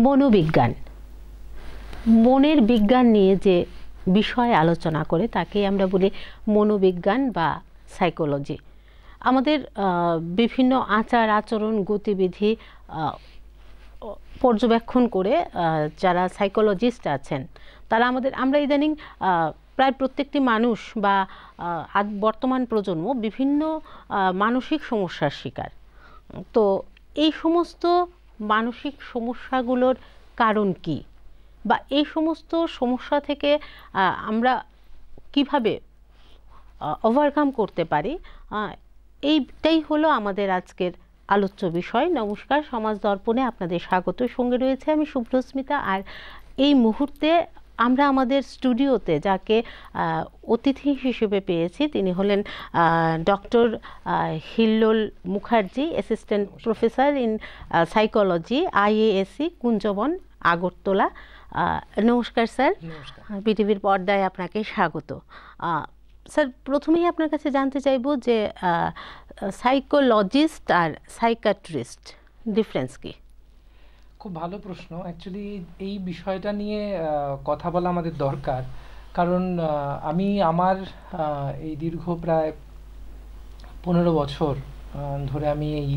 মনোবিজ্ঞান, মনের বিজ্ঞান নিয়ে যে বিষয় আলোচনা করে তাকে আমরা বলি মনোবিজ্ঞান বা সাইকোলজি। আমাদের বিভিন্ন আচার আচরণ গতিবিধি পর্যবেক্ষণ করে যারা সাইকোলজিস্ট আছেন তারা আমরা ইদানিং প্রায় প্রত্যেকটি মানুষ বা বর্তমান প্রজন্ম বিভিন্ন মানসিক সমস্যার শিকার। তো এই সমস্ত মানসিক সমস্যাগুলোর কারণ কি, বা এই সমস্ত সমস্যা থেকে আমরা কিভাবে ওভারকাম করতে পারি, এইটাই হলো আমাদের আজকের আলোচ্য বিষয়। নমস্কার, সমাজ দর্পণে আপনাদের স্বাগত। সঙ্গে রয়েছে আমি শুভ্রস্মিতা। আর এই মুহূর্তে আমরা আমাদের স্টুডিওতে যাকে অতিথি হিসেবে পেয়েছি তিনি হলেন doctor Hillol Mukherjee, assistant professor in psychology, IASC, Kunjaban, Agartala. নমস্কার স্যার, বিটিভির পর্দায় আপনাকে স্বাগত। স্যার, প্রথমেই আপনার কাছে জানতে চাইব যে সাইকোলজিস্ট আর সাইকিয়াট্রিস্ট ডিফারেন্স কি? খুব ভালো প্রশ্ন। অ্যাকচুয়ালি এই বিষয়টা নিয়ে কথা বলা আমাদের দরকার, কারণ আমি আমার এই দীর্ঘ প্রায় 15 বছর ধরে আমি এই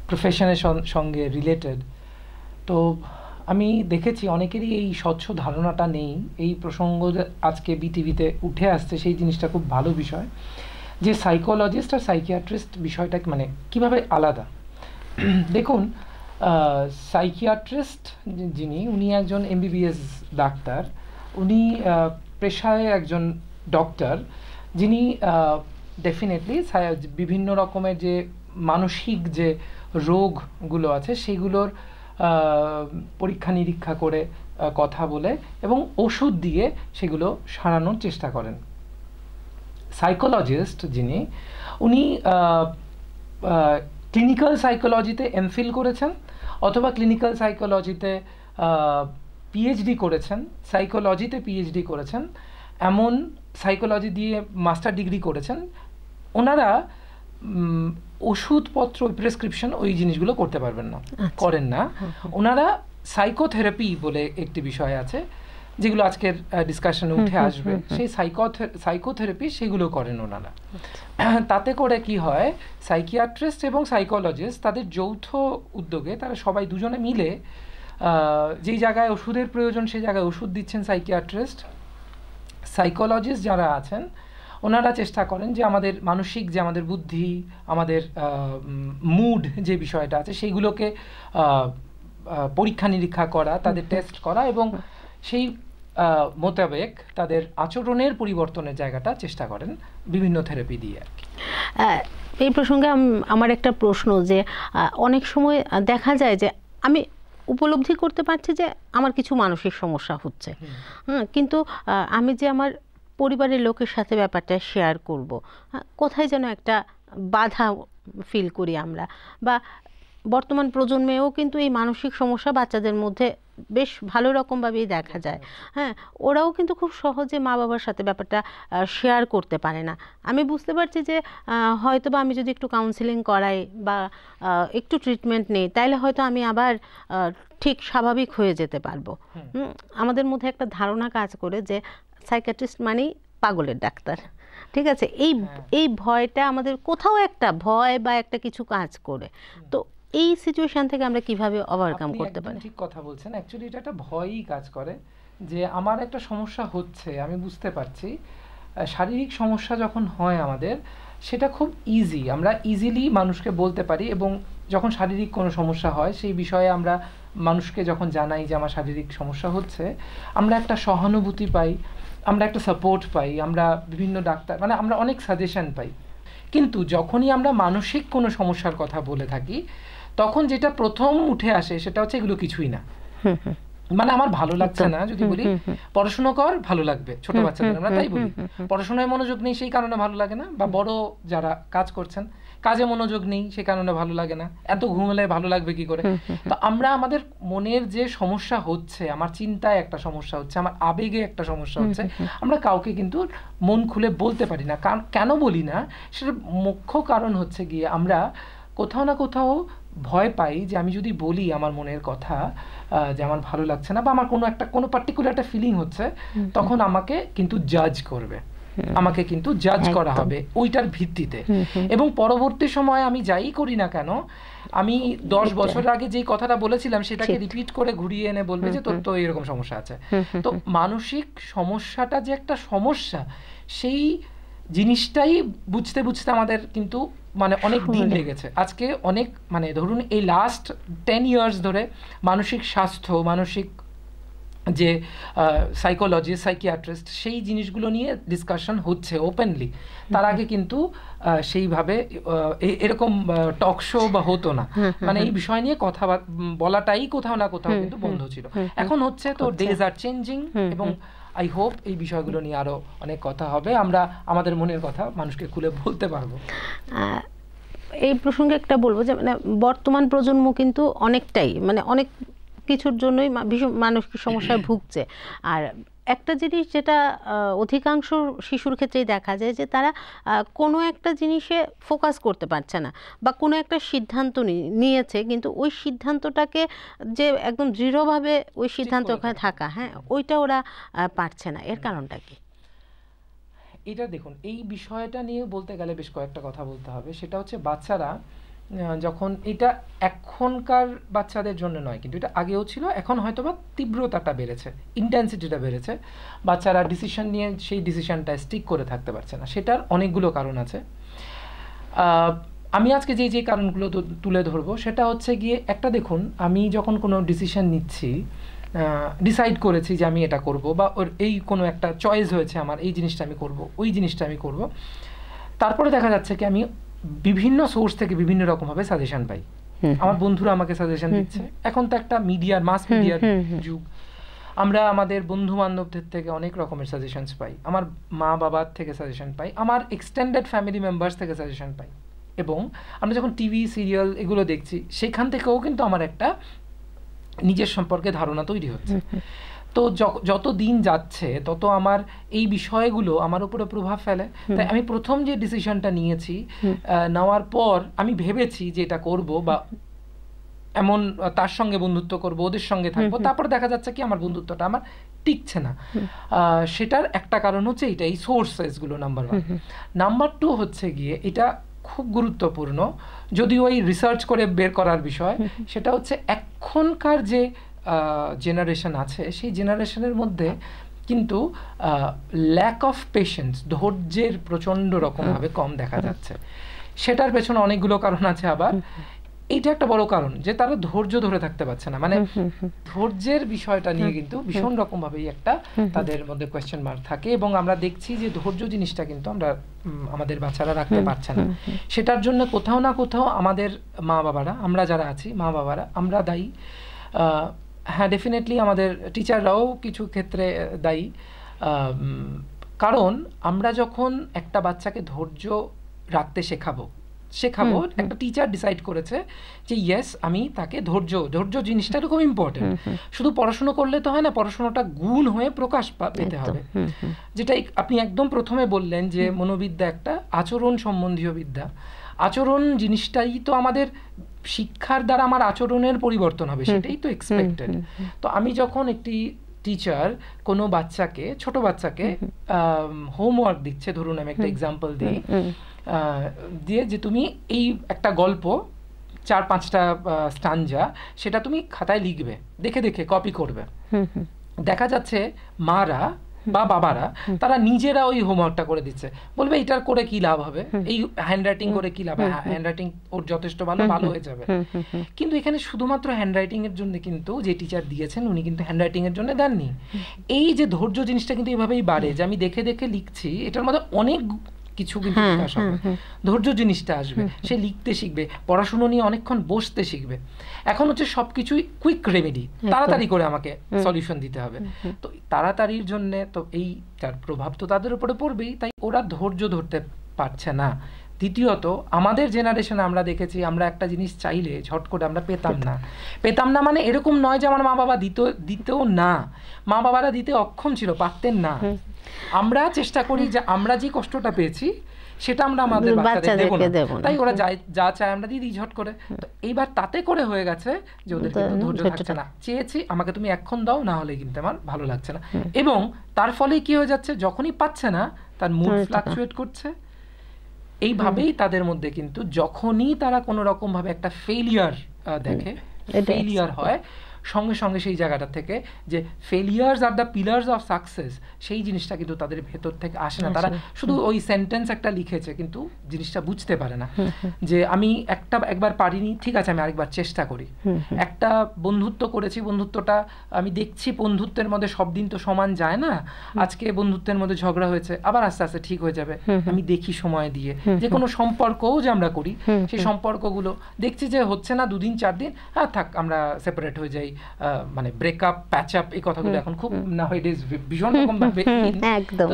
প্রফেশনের সঙ্গে রিলেটেড। তো আমি দেখেছি অনেকেরই এই স্বচ্ছ ধারণাটা নেই। এই প্রসঙ্গ আজকে বিটিভিতে উঠে আসছে, সেই জিনিসটা খুব ভালো বিষয় যে সাইকোলজিস্ট আর সাইকিয়াট্রিস্ট বিষয়টা মানে কিভাবে আলাদা। দেখুন, সাইকিয়াট্রিস্ট যিনি, উনি একজন MBBS ডাক্তার, উনি পেশায় একজন ডক্টর যিনি ডেফিনেটলি বিভিন্ন রকমের যে মানসিক যে রোগগুলো আছে সেগুলোর পরীক্ষা নিরীক্ষা করে কথা বলে এবং ওষুধ দিয়ে সেগুলো সারানোর চেষ্টা করেন। সাইকোলজিস্ট যিনি, উনি ক্লিনিক্যাল সাইকোলজিতে MPhil করেছেন অথবা ক্লিনিক্যাল সাইকোলজিতে PhD করেছেন, সাইকোলজিতে PhD করেছেন, এমন সাইকোলজি দিয়ে মাস্টার ডিগ্রি করেছেন। ওনারা ওষুধপত্র, প্রেসক্রিপশন, ওই জিনিসগুলো করতে পারবেন না, করেন না। ওনারা সাইকোথেরাপি বলে একটি বিষয় আছে যেগুলো আজকের ডিসকাশনে উঠে আসবে, সেই সাইকোথেরাপি সেগুলো করেন ওনারা। তাতে করে কি হয়, সাইকিয়াট্রিস্ট এবং সাইকোলজিস্ট তাদের যৌথ উদ্যোগে তারা সবাই দুজনে মিলে যেই জায়গায় ওষুধের প্রয়োজন সেই জায়গায় ওষুধ দিচ্ছেন সাইকিয়াট্রিস্ট। সাইকোলজিস্ট যারা আছেন ওনারা চেষ্টা করেন যে আমাদের মানসিক যে আমাদের বুদ্ধি, আমাদের মুড যে বিষয়টা আছে সেইগুলোকে পরীক্ষা নিরীক্ষা করা, তাদের টেস্ট করা এবং সেই মোতাবেক তাদের আচরণের পরিবর্তনের জায়গাটা চেষ্টা করেন বিভিন্ন থেরাপি দিয়ে আর কি। এই প্রসঙ্গে আমার একটা প্রশ্ন, যে অনেক সময় দেখা যায় যে আমি উপলব্ধি করতে পারছি যে আমার কিছু মানসিক সমস্যা হচ্ছে, কিন্তু আমি যে আমার পরিবারের লোকের সাথে ব্যাপারটা শেয়ার করব, কোথায় যেন একটা বাধা ফিল করি আমরা। বা বর্তমান প্রজন্মেও কিন্তু এই মানসিক সমস্যা বাচ্চাদের মধ্যে বেশ ভালো রকমভাবেই দেখা যায়। হ্যাঁ, ওরাও কিন্তু খুব সহজে মা বাবার সাথে ব্যাপারটা শেয়ার করতে পারে না। আমি বুঝতে পারছি যে হয়তো বা আমি যদি একটু কাউন্সিলিং করাই বা একটু ট্রিটমেন্ট নেই তাইলে হয়তো আমি আবার ঠিক স্বাভাবিক হয়ে যেতে পারবো। আমাদের মধ্যে একটা ধারণা কাজ করে যে সাইকিয়াট্রিস্ট মানেই পাগলের ডাক্তার। ঠিক আছে, এই ভয়টা আমাদের কোথাও একটা ভয় বা একটা কিছু কাজ করে। তো এই সিচুয়েশন থেকে আমরা কিভাবে ওভারকাম করতে পারি? ঠিক কথা বলছেন। অ্যাকচুয়ালি এটা একটা ভয়ই কাজ করে যে আমার একটা সমস্যা হচ্ছে, আমি বুঝতে পারছি। শারীরিক সমস্যা যখন হয় আমাদের, সেটা খুব ইজি, আমরা ইজিলি মানুষকে বলতে পারি। এবং যখন শারীরিক কোনো সমস্যা হয় সেই বিষয়ে আমরা মানুষকে যখন জানাই যে আমার শারীরিক সমস্যা হচ্ছে, আমরা একটা সহানুভূতি পাই, আমরা একটা সাপোর্ট পাই, আমরা বিভিন্ন ডাক্তার মানে আমরা অনেক সাজেশন পাই। কিন্তু যখনই আমরা মানসিক কোনো সমস্যার কথা বলে থাকি তখন যেটা প্রথম উঠে আসে সেটা হচ্ছে এগুলো কিছুই না। মানে আমার ভালো লাগছে না, যদি বলি পড়াশোনা কর ভালো লাগবে, ছোট বাচ্চাদের আমরা তাই বলি। পড়াশোনায় মনোযোগ নেই সেই কারণে ভালো লাগে না, বা বড় যারা কাজ করছেন কাজে মনোযোগ নেই সে কারণে ভালো লাগে না, এত ঘুমলে ভালো লাগবে কি করে। তো আমরা আমাদের মনের যে সমস্যা হচ্ছে, আমার চিন্তায় একটা সমস্যা হচ্ছে, আমার আবেগে একটা সমস্যা হচ্ছে, আমরা কাউকে কিন্তু মন খুলে বলতে পারি না। কেন বলি না, সেটার মুখ্য কারণ হচ্ছে গিয়ে আমরা কোথাও না কোথাও ভয় পাই যে আমি যদি বলি আমার মনের কথা যে আমার ভালো লাগছে না বা আমার কোনো পার্টিকুলার একটা ফিলিং হচ্ছে, তখন আমাকে কিন্তু জাজ করবে, আমাকে কিন্তু জাজ করা হবে ওইটার ভিত্তিতে। এবং পরবর্তী সময় আমি যাই করি না কেন, আমি 10 বছর আগে যেই কথাটা বলেছিলাম সেটাকে রিপিট করে ঘুরিয়ে এনে বলবে যে তোর তো এরকম সমস্যা আছে। তো মানসিক সমস্যাটা যে একটা সমস্যা, সেই জিনিসটাই বুঝতে বুঝতে আমাদের কিন্তু মানে অনেক দিন লেগেছে। আজকে অনেক মানে ধরুন এই লাস্ট 10 ইয়ার্স ধরে মানসিক স্বাস্থ্য, মানসিক যে সাইকোলজিস্ট, সাইকিয়াট্রিস্ট, সেই জিনিসগুলো নিয়ে ডিসকাশন হচ্ছে ওপেনলি। তার আগে কিন্তু সেইভাবে এরকম টক শো বা হতো না, মানে এই বিষয় নিয়ে কথা বলাটাই কোথাও না কোথাও কিন্তু বন্ধ ছিল। এখন হচ্ছে, তো ডেজ আর চেঞ্জিং, এবং আই হোপ এই বিষয়গুলো নিয়ে আরো অনেক কথা হবে, আমরা আমাদের মনের কথা মানুষকে খুলে বলতে পারবো। এই প্রসঙ্গে একটা বলবো যে মানে বর্তমান প্রজন্ম কিন্তু অনেকটাই মানে অনেক কিছুর জন্যই ভীষণ মানসিক সমস্যায় ভুগছে। আর একটা জিনিস যেটা অধিকাংশ শিশুর ক্ষেত্রেই দেখা যায় যে তারা কোনো একটা জিনিসে ফোকাস করতে পারছে না, বা কোনো একটা সিদ্ধান্ত নিয়েছে কিন্তু ওই সিদ্ধান্তটাকে যে একদম দৃঢ়ভাবে ওই সিদ্ধান্ত ওখানে থাকা, হ্যাঁ, ওইটা ওরা পারছে না। এর কারণটা কি? এটা দেখুন, এই বিষয়টা নিয়ে বলতে গেলে বেশ কয়েকটা কথা বলতে হবে। সেটা হচ্ছে বাচ্চারা যখন, এটা এখনকার বাচ্চাদের জন্য নয় কিন্তু এটা আগেও ছিল, এখন হয়তো বা তীব্রতাটা বেড়েছে, ইন্টেন্সিটিটা বেড়েছে, বাচ্চারা ডিসিশন নিয়ে সেই ডিসিশনটা স্টিক করে থাকতে পারছে না। সেটার অনেকগুলো কারণ আছে। আমি আজকে যে কারণগুলো তুলে ধরবো সেটা হচ্ছে গিয়ে, একটা দেখুন, আমি যখন কোনো ডিসিশন নিচ্ছি, ডিসাইড করেছি যে আমি এটা করব, বা ওর এই কোনো একটা চয়েস হয়েছে আমার, এই জিনিসটা আমি করব, ওই জিনিসটা আমি করব, তারপরে দেখা যাচ্ছে কি আমি বিভিন্ন সোর্স থেকে বিভিন্ন রকমভাবে সাজেশন পাই। আমার বন্ধুরা আমাকে সাজেশন দিচ্ছে। এখন তো একটা মিডিয়ার, মাস মিডিয়ার যুগ, আমরা আমাদের বন্ধু বান্ধবদের থেকে অনেক রকমের সাজেশনস পাই, আমার মা বাবার থেকে সাজেশন পাই, আমার এক্সটেন্ডেড ফ্যামিলি মেম্বার্স থেকে সাজেশন পাই, এবং আমরা যখন টিভি সিরিয়াল এগুলো দেখছি সেখান থেকেও কিন্তু আমার একটা নিজের সম্পর্কে ধারণা তৈরি হচ্ছে। তো যত দিন যাচ্ছে তত আমার এই বিষয়গুলো আমার উপরে প্রভাব ফেলে। তাই আমি প্রথম যে ডিসিশনটা নিয়েছি, নেওয়ার পর আমি ভেবেছি যে এটা করব, বা এমন তার সঙ্গে বন্ধুত্ব করব, ওদের সঙ্গে থাকবো, তারপরে দেখা যাচ্ছে কি আমার বন্ধুত্বটা আমার টিকছে না। সেটার একটা কারণ হচ্ছে এটা, এই সোর্সেসগুলো, নাম্বার 1। নাম্বার 2 হচ্ছে গিয়ে, এটা খুব গুরুত্বপূর্ণ, যদিও এই রিসার্চ করে বের করার বিষয়, সেটা হচ্ছে এখনকার যে জেনারেশন আছে সেই জেনারেশনের মধ্যে কিন্তু ল্যাক অফ পেশেন্স, ধৈর্যের প্রচণ্ড রকমভাবে কম দেখা যাচ্ছে। সেটার পেছনে অনেকগুলো কারণ আছে। আবার এইটা একটা বড় কারণ যে তারা ধৈর্য ধরে থাকতে পারছে না, মানে ধৈর্যের বিষয়টা নিয়ে কিন্তু ভীষণ রকমভাবেই একটা তাদের মধ্যে কোয়েশ্চেন মার্ক থাকে। এবং আমরা দেখছি যে ধৈর্য জিনিসটা কিন্তু আমরা আমাদের বাচ্চারা রাখতে পারছে না। সেটার জন্য কোথাও না কোথাও আমাদের মা বাবারা, আমরা যারা আছি মা বাবারা, আমরা দায়ী। হ্যাঁ, ডেফিনেটলি আমাদের টিচাররাও কিছু ক্ষেত্রে দায়ী। কারণ আমরা যখন একটা বাচ্চাকে ধৈর্য রাখতে শেখাবো, একটা টিচার ডিসাইড করেছে যে ইয়েস, আমি তাকে ধৈর্য জিনিসটা খুব ইম্পর্টেন্ট। শুধু পড়াশুনো করলে তো হয় না, পড়াশোনাটা গুণ হয়ে প্রকাশ পেতে হবে। যেটা আপনি একদম প্রথমে বললেন যে মনোবিদ্যা একটা আচরণ সম্বন্ধীয় বিদ্যা। আচরণ জিনিসটাই তো আমাদের শিক্ষার দ্বারা আমার আচরণের পরিবর্তন হবে, সেটাই তো এক্সপেক্টেড। তো আমি যখন একটি টিচার কোনো বাচ্চাকে, ছোট বাচ্চাকে হোমওয়ার্ক দিচ্ছে, ধরুন আমি একটা এক্সাম্পল দিই, দিয়ে যে তুমি এই একটা গল্প 4-5টা স্টানজা, সেটা তুমি খাতায় লিখবে, দেখে দেখে কপি করবে। দেখা যাচ্ছে মারা বা বাবারা তারা নিজেরা ওই হোমওয়ার্কটা করে দিচ্ছে, বলবে এটার করে কি লাভ হবে, এই হ্যান্ডরাইটিং করে কি লাভ, হ্যান্ডরাইটিং ওর যথেষ্ট ভালো হয়ে যাবে। কিন্তু এখানে শুধুমাত্র হ্যান্ডরাইটিং এর জন্য কিন্তু যে টিচার দিয়েছেন উনি কিন্তু হ্যান্ডরাইটিং এর জন্য দেননি। এই যে ধৈর্য জিনিসটা কিন্তু এভাবেই বাড়ে, যে আমি দেখে দেখে লিখছি, এটার মধ্যে অনেক কিছু কিন্তু বিকাশ হবে, ধৈর্য জিনিসটা আসবে, সে লিখতে শিখবে, পড়াশুনো নিয়ে অনেকক্ষণ বসতে শিখবে। এখন হচ্ছে সবকিছুই কুইক রেমেডি, তাড়াতাড়ি করে আমাকে সলিউশন দিতে হবে। তো তাড়াতাড়ির জন্য তো এইটার প্রভাব তো তাদের উপরে পড়বেই, তাই ওরা ধৈর্য ধরতে পারছে না। দ্বিতীয়ত আমাদের জেনারেশনে আমরা দেখেছি আমরা একটা জিনিস চাইলে ঝট করে আমরা পেতাম না মানে এরকম নয় যে আমার মা বাবা দিতেও না, মা বাবারা দিতে অক্ষম ছিল, পারতেন না। আমরা চেষ্টা করি যে আমরা যে কষ্টটা পেয়েছি সেটা আমরা আমাদের বাচ্চাদের দেব না, তাই ওরা যা চায় আমরা দিয়ে দিই ঝট করে। তো এইবার তাতে করে হয়ে গেছে যে ওদের কিন্তু ধৈর্য থাকছে না, চেয়েছি আমাকে তুমি এখন দাও, না হলে কিন্তু আমার ভালো লাগছে না। এবং তার ফলে কি হয়ে যাচ্ছে, যখনই পাচ্ছে না তার মুড ফ্লাকচুয়েট করছে। এইভাবেই তাদের মধ্যে কিন্তু যখনই তারা কোনো রকম ভাবে একটা ফেলিয়ার দেখে, ফেলিয়ার হয়, সঙ্গে সঙ্গে সেই জায়গাটা থেকে যে failures are the pillars of success, সেই জিনিসটা কিন্তু তাদের ভেতর থেকে আসে না। তারা শুধু ওই সেন্টেন্স একটা লিখেছে কিন্তু জিনিসটা বুঝতে পারে না যে আমি একবার পারিনি, ঠিক আছে আমি আরেকবার চেষ্টা করি। একটা বন্ধুত্ব করেছি, বন্ধুত্বটা আমি দেখছি বন্ধুত্বের মধ্যে সব দিন তো সমান যায় না, আজকে বন্ধুত্বের মধ্যে ঝগড়া হয়েছে, আবার আস্তে আস্তে ঠিক হয়ে যাবে। আমি দেখি সময় দিয়ে যে কোনো সম্পর্কও যে আমরা করি, সেই সম্পর্কগুলো দেখছি যে হচ্ছে না 2 দিন 4 দিন, হ্যাঁ থাক আমরা সেপারেট হয়ে যাই, মানে ব্রেকআপ প্যাচ আপ এই কথাগুলো এখন খুব না হয় ভীষণ রকম ভাবে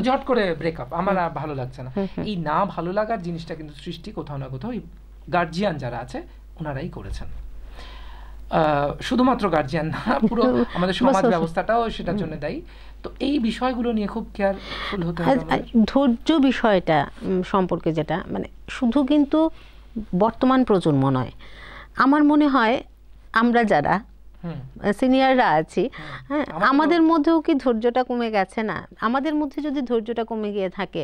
ঝট করে ব্রেকআপ, আমার আর ভালো লাগছে না। এই না ভালো লাগার জিনিসটা কিন্তু সৃষ্টি কোথাও না কোথাও গার্জিয়ান যারা আছে ওনারাই করেছেন। শুধুমাত্র গার্জিয়ান না, পুরো আমাদের সমাজ ব্যবস্থাটাও সেটার জন্য দায়ী। তো এই বিষয়গুলো নিয়ে খুব কেয়ারফুল হতে হবে। ধৈর্য বিষয়টা সম্পর্কে যেটা মানে শুধু কিন্তু বর্তমান প্রজন্ম নয়, আমার মনে হয় আমরা যারা সিনিয়ররা আছি, হ্যাঁ আমাদের মধ্যেও কি ধৈর্যটা কমে গেছে না? আমাদের মধ্যে যদি ধৈর্যটা কমে গিয়ে থাকে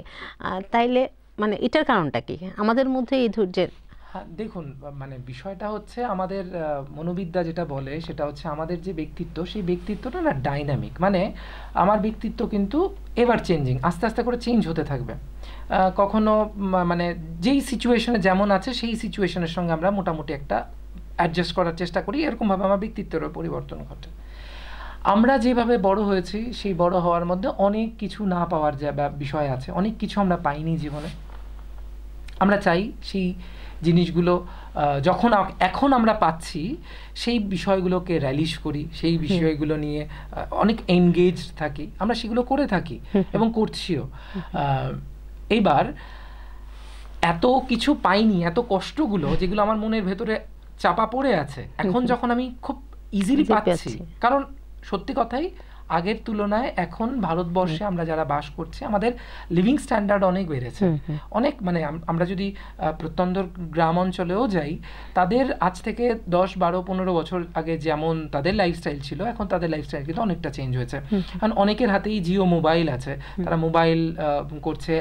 তাইলে মানে এটার কারণটা কি আমাদের মধ্যে এই ধৈর্যের? দেখুন মানে বিষয়টা হচ্ছে আমাদের মনোবিদ্যা যেটা বলে সেটা হচ্ছে আমাদের যে ব্যক্তিত্ব, সেই ব্যক্তিত্বটা না ডাইনামিক। মানে আমার ব্যক্তিত্ব কিন্তু এভার চেঞ্জিং, আস্তে আস্তে করে চেঞ্জ হতে থাকবে। কখনো মানে যেই সিচুয়েশনে যেমন আছে সেই সিচুয়েশনের সঙ্গে আমরা মোটামুটি একটা অ্যাডজাস্ট করার চেষ্টা করি, এরকমভাবে আমার ব্যক্তিত্বেরও পরিবর্তন ঘটে। আমরা যেভাবে বড় হয়েছি সেই বড় হওয়ার মধ্যে অনেক কিছু না পাওয়ার যে বিষয় আছে, অনেক কিছু আমরা পাইনি জীবনে। আমরা চাই সেই জিনিসগুলো যখন এখন আমরা পাচ্ছি সেই বিষয়গুলোকে র্যালিশ করি, সেই বিষয়গুলো নিয়ে অনেক এনগেজ থাকি, আমরা সেগুলো করে থাকি এবং করছিও। এইবার এত কিছু পাইনি, এত কষ্টগুলো যেগুলো আমার মনের ভেতরে চাপা পড়ে আছে, এখন যখন আমি খুব ইজিলি পাচ্ছি, কারণ সত্যি কথাই আগের তুলনায় এখন ভারতবর্ষে আমরা যারা বাস করছি আমাদের লিভিং স্ট্যান্ডার্ড অনেক বেড়েছে, অনেক। মানে আমরা যদি প্রত্যন্ত গ্রাম অঞ্চলেও যাই, তাদের আজ থেকে 10, 12, 15 বছর আগে যেমন তাদের লাইফস্টাইল ছিল, এখন তাদের লাইফস্টাইল কিন্তু অনেকটা চেঞ্জ হয়েছে। কারণ অনেকের হাতেই জিও মোবাইল আছে, তারা মোবাইল করছে,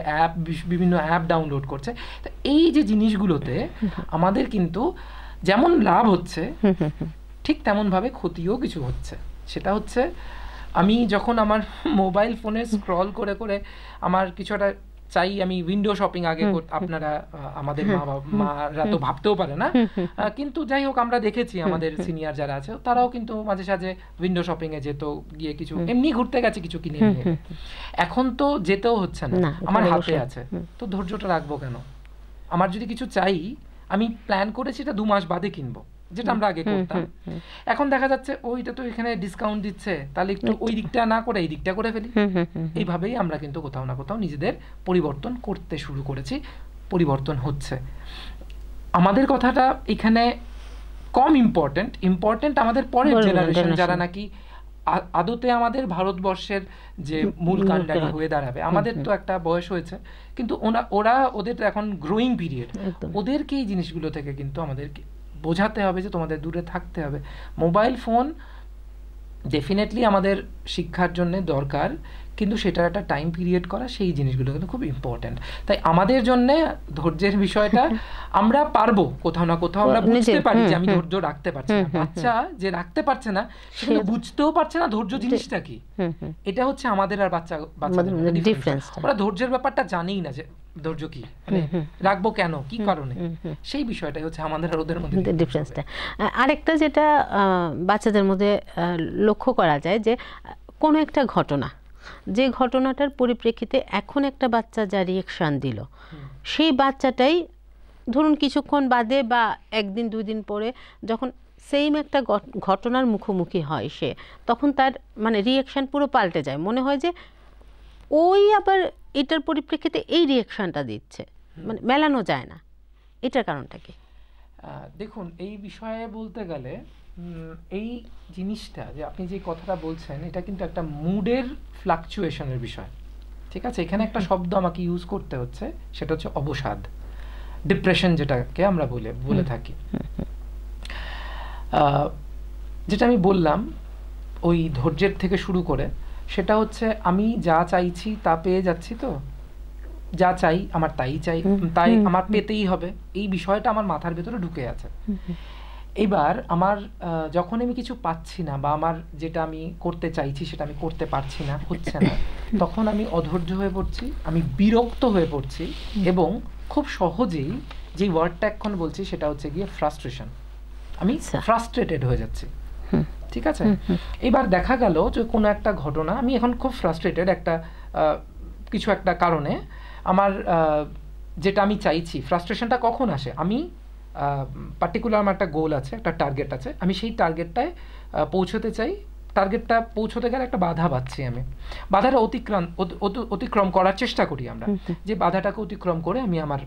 বিভিন্ন অ্যাপ ডাউনলোড করছে। তো এই যে জিনিসগুলোতে আমাদের কিন্তু যেমন লাভ হচ্ছে ঠিক তেমনভাবে ক্ষতিও কিছু হচ্ছে। সেটা হচ্ছে আমি যখন আমার মোবাইল ফোনে স্ক্রল করে করে আমার কিছু একটা চাই, আমি উইন্ডো শপিং আগে আপনারা আমাদের মারা তো ভাবতেও পারে না, কিন্তু যাই হোক আমরা দেখেছি আমাদের সিনিয়র যারা আছে তারাও কিন্তু মাঝে সাঝে উইন্ডো শপিং এ যেত, গিয়ে কিছু এমনি ঘুরতে গেছে কিছু কিনে নিয়ে। এখন তো যেতেও হচ্ছে না, আমার হাতে আছে, তো ধৈর্যটা রাখবো কেন? আমার যদি কিছু চাই আমি প্ল্যান করেছি এটা 2 মাস বাদে কিনবো, যেটা আমরা আগে করতাম। এখন দেখা যাচ্ছে ওইটা তো এখানে ডিসকাউন্ট দিচ্ছে, তাহলে একটু ওই দিকটা না করে এই দিকটা করে ফেলি। এইভাবেই আমরা কিন্তু কোথাও না কোথাও নিজেদের পরিবর্তন করতে শুরু করেছি, পরিবর্তন হচ্ছে। আমাদের কথাটা এখানে কম ইম্পর্টেন্ট আমাদের পরের জেনারেশন যারা নাকি আদতে আমাদের ভারতবর্ষের যে মূল কাণ্ডারি হয়ে দাঁড়াবে। আমাদের তো একটা বয়স হয়েছে, কিন্তু ওদের তো এখন গ্রোয়িং পিরিয়ড, ওদেরকে এই জিনিসগুলো থেকে কিন্তু আমাদের বোঝাতে হবে যে তোমাদের দূরে থাকতে হবে। মোবাইল ফোন ডেফিনেটলি আমাদের শিক্ষার জন্য দরকার, কিন্তু সেটার একটা টাইম পিরিয়ড করা, সেই জিনিসগুলো কিন্তু খুব ইম্পর্টেন্ট। তাই আমাদের জন্য ধৈর্যের বিষয়টা আমরা পারবো, কোথাও না কোথাও আমরা বুঝতে পারি যে আমি ধৈর্য রাখতে পারছি না। বাচ্চা যে রাখতে পারছে না সেটা বুঝতেও পারছে না ধৈর্য জিনিসটা কি। এটা হচ্ছে আমাদের আর বাচ্চাদের ডিফারেন্স। ওরা ধৈর্যের ব্যাপারটা জানেই না যে ধৈর্য কি, মানে রাখবো কেন, কি কারণে, সেই বিষয়টাই হচ্ছে আমাদের আর ওদের মধ্যে ডিফারেন্সটা। আরেকটা যেটা বাচ্চাদের মধ্যে লক্ষ্য করা যায় যে কোনো একটা ঘটনা, যে ঘটনাটার পরিপ্রেক্ষিতে এখন একটা বাচ্চা যা রিয়েকশন দিল, সেই বাচ্চাটাই ধরুন কিছুক্ষণ বাদে বা 1 দিন 2 দিন পরে যখন সেম একটা ঘটনার মুখোমুখি হয় সে, তখন তার মানে রিয়েকশন পুরো পাল্টে যায়। মনে হয় যে ওই আবার এটার পরিপ্রেক্ষিতে এই রিয়েকশনটা দিচ্ছে, মানে মেলানো যায় না। এটার কারণটা কি? দেখুন, এই বিষয়ে বলতে গেলে এই জিনিসটা যে আপনি যে কথাটা বলছেন, এটা কিন্তু একটা মুডের ফ্লাকচুয়েশনের বিষয়, ঠিক আছে? এখানে একটা শব্দ আমাকে ইউজ করতে হচ্ছে, সেটা হচ্ছে অবসাদ, ডিপ্রেশন, যেটাকে আমরা বলে থাকি। যেটা আমি বললাম ওই ধৈর্যের থেকে শুরু করে, সেটা হচ্ছে আমি যা চাইছি তা পেয়ে যাচ্ছি, তো যা চাই আমার তাই চাই, তাই আমার পেতেই হবে, এই বিষয়টা আমার মাথার ভেতরে ঢুকে আছে। এবার আমার যখন আমি কিছু পাচ্ছি না, বা আমার যেটা আমি করতে চাইছি সেটা আমি করতে পারছি না, হচ্ছে না, তখন আমি অধৈর্য হয়ে পড়ছি, আমি বিরক্ত হয়ে পড়ছি, এবং খুব সহজেই যে ওয়ার্ডটা এখন বলছি সেটা হচ্ছে গিয়ে ফ্রাস্ট্রেশন। আমি ফ্রাস্ট্রেটেড হয়ে যাচ্ছি, ঠিক আছে? এবার দেখা গেল যে কোনো একটা ঘটনা, আমি এখন খুব ফ্রাস্ট্রেটেড একটা কিছু একটা কারণে, আমার যেটা আমি চাইছি, ফ্রাস্ট্রেশনটা কখন আসে? আমি পার্টিকুলার আমার একটা গোল আছে, একটা টার্গেট আছে, আমি সেই টার্গেটটায় পৌঁছতে চাই, টার্গেটটা পৌঁছতে গেলে একটা বাধা পাচ্ছি, আমি বাধাটা অতিক্রম করার চেষ্টা করি আমরা, যে বাধাটাকে অতিক্রম করে আমি আমার